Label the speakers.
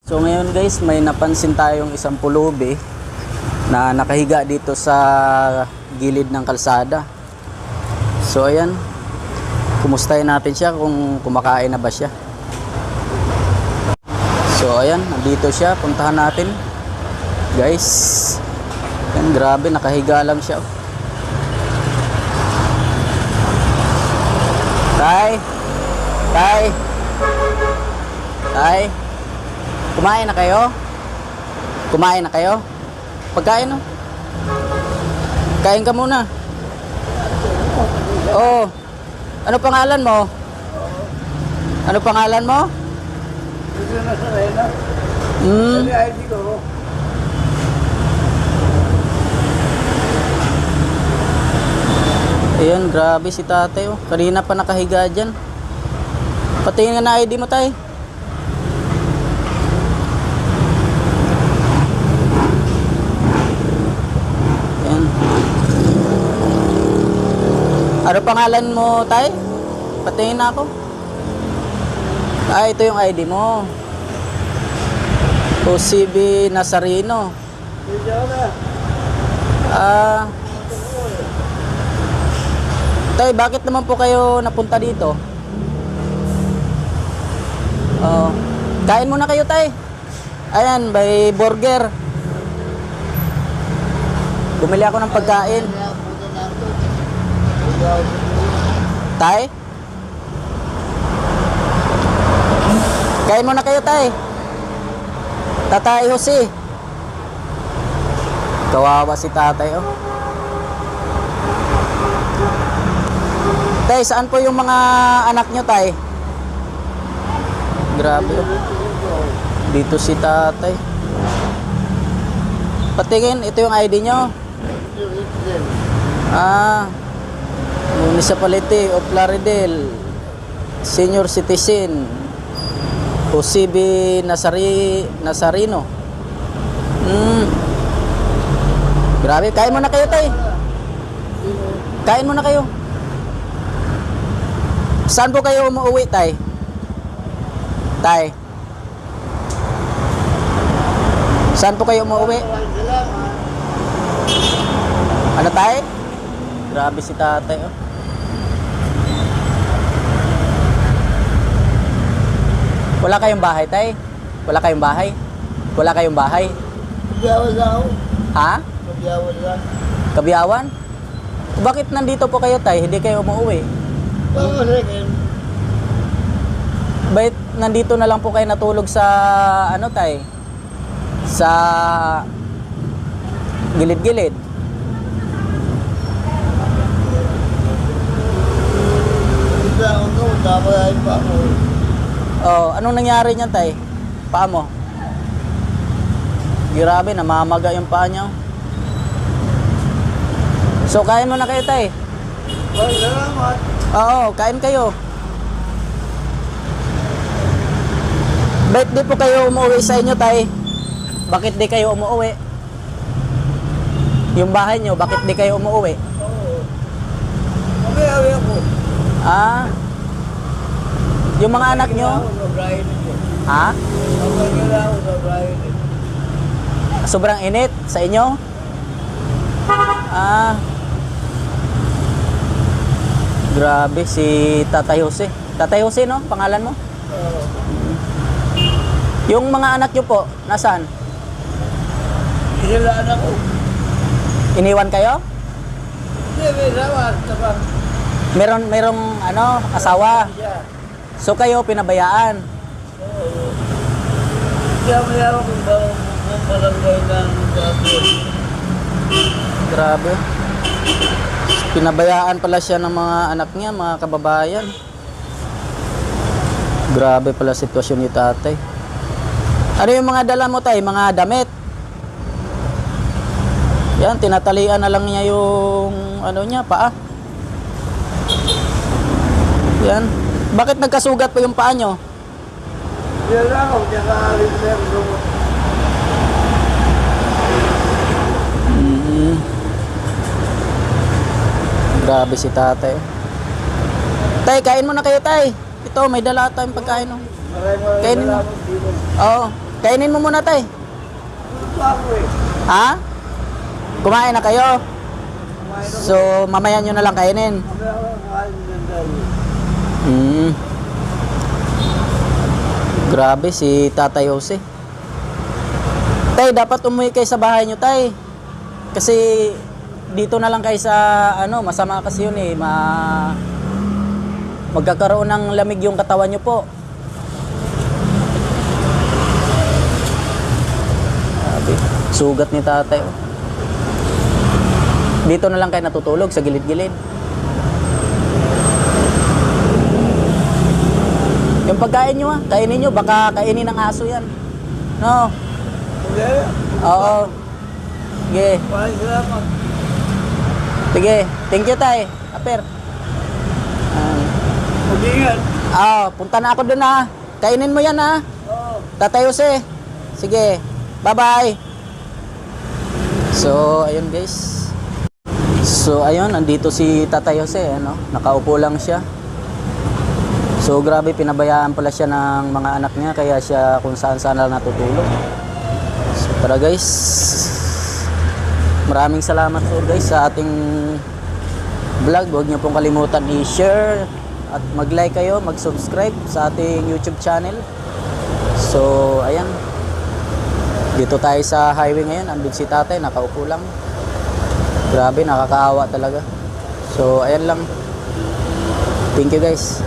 Speaker 1: So ngayon guys, may napansin tayong isang pulubi na nakahiga dito sa gilid ng kalsada. So ayan, kumustahin natin siya kung kumakain na ba siya. So ayan, nandito siya, puntahan natin guys. Ayan, grabe, nakahiga lang siya. Tay, tay, tay, kumain na kayo? Kumain na kayo? Pagkain, no? Kain ka muna. Oh. Ano pangalan mo? Ano pangalan mo? Ayan, grabe si tatay, oh. Kanina pa nakahiga dyan. Patingin nga na ID mo, tay. Ayan. Ano pangalan mo, tay? Patingin na ako. Ah, ito yung ID mo. OCB Nazareno. Ah... Tay, bakit naman po kayo napunta dito? Oh, kain muna kayo, tay. Ayan, may burger. Bumili ako ng pagkain. Tay? Kain muna kayo, tay. Tatay Jose. Kawawa si tatay, oh. Tay, saan po yung mga anak nyo, tay? Grabe. Dito si tatay. Patingin, ito yung ID nyo. Ah, Municipality of Plaridel, Senior Citizen, OCB Nazareno. Grabe, kain muna kayo, tay. Kain muna kayo. Saan po kayo umuwi, tay? Tay? Saan po kayo umuwi? Ano, tay? Grabe si tatay, oh. Wala kayong bahay, tay? Wala kayong bahay? Wala kayong bahay?
Speaker 2: Kabiyawan lang ako.
Speaker 1: Ha?
Speaker 2: Kabiyawan lang.
Speaker 1: Kabiyawan? Bakit nandito po kayo, tay? Hindi kayo umuwi? Bakit nandito na lang po kayo natulog sa ano, tay? Sa gilid-gilid.
Speaker 2: Bigla ako, napalain pa ako.
Speaker 1: Oh, anong nangyari niyan, tay? Paa mo? Grabe, namamaga yung paa niya. So, kain mo na kayo, tay.
Speaker 2: Ay, salamat.
Speaker 1: Oo, kain kayo. Bakit di po kayo umuwi sa inyo, tay? Bakit di kayo umuwi? Yung bahay nyo, bakit di kayo umuwi?
Speaker 2: Oo. Kabiyawan ako.
Speaker 1: Ah? Yung mga anak nyo? Ha?
Speaker 2: Kabiyawan ako sa Brian.
Speaker 1: Sobrang init sa inyo? Ah. Grabe si Tatay Jose. Tatay Jose, no? Pangalan mo?
Speaker 2: Oo.
Speaker 1: Yung mga anak nyo po, nasaan?
Speaker 2: Isilaan ako.
Speaker 1: Iniwan kayo?
Speaker 2: Hindi, may sawa. Tapang
Speaker 1: Merong ano, asawa.
Speaker 2: siya.
Speaker 1: So kayo pinabayaan.
Speaker 2: Oo. Kaya ako kung barangay ng Gabon.
Speaker 1: Grabe. Pinabayaan pala siya ng mga anak niya, mga kababayan. Grabe pala sitwasyon ni tatay. Ano yung mga dala mo, tay? Mga damit? Yan, tinatalian na lang niya yung ano niya, paa. Yan. Bakit nagkasugat po yung paa nyo?
Speaker 2: Yan lang ako, tsaka reserve.
Speaker 1: Grabe si tatay. Tay, kain muna kayo, tay. Ito, may dala tayong pagkain. Oh.
Speaker 2: Maraming
Speaker 1: Kainin mo.
Speaker 2: salamat dito.
Speaker 1: Oo. Kainin mo muna, tay.
Speaker 2: Ito ako eh.
Speaker 1: Ha? Kumain na kayo?
Speaker 2: Kumain ako.
Speaker 1: So, mamaya nyo na lang kainin.
Speaker 2: Mamaya ako kakain ng dahil.
Speaker 1: Grabe si Tatay Jose. Tay, dapat umuwi kayo sa bahay nyo, tay. Kasi dito na lang kayo sa ano, masama kasi yun eh. Magkakaroon ng lamig yung katawan nyo po. Grabe. Sugat ni Tatay. Oh. Dito na lang kayo natutulog sa gilid-gilid. Yung pagkain nyo kainin nyo, baka kainin ng aso yan. No?
Speaker 2: Hindi.
Speaker 1: Oo. Sige.
Speaker 2: Maraming salamat.
Speaker 1: Sige. Thank you, tay. Aper.
Speaker 2: Mag-ingat.
Speaker 1: Punta na ako dun ha. Kainin mo yan ha.
Speaker 2: Oo.
Speaker 1: Tatay Jose. Sige. Bye-bye. So, ayun guys. So, ayun. Andito si Tatay Jose. Ano? Nakaupo lang siya. So, grabe. Pinabayaan pala siya ng mga anak niya. Kaya siya kung saan-saan lang natutulog. So, tara guys. Maraming salamat po guys sa ating vlog. Huwag niyo pong kalimutan i-share at mag-like kayo, mag-subscribe sa ating YouTube channel. So, ayan. Dito tayo sa highway ngayon. Andun si Tatay, nakaupo lang. Grabe, nakakaawa talaga. So, ayan lang. Thank you guys.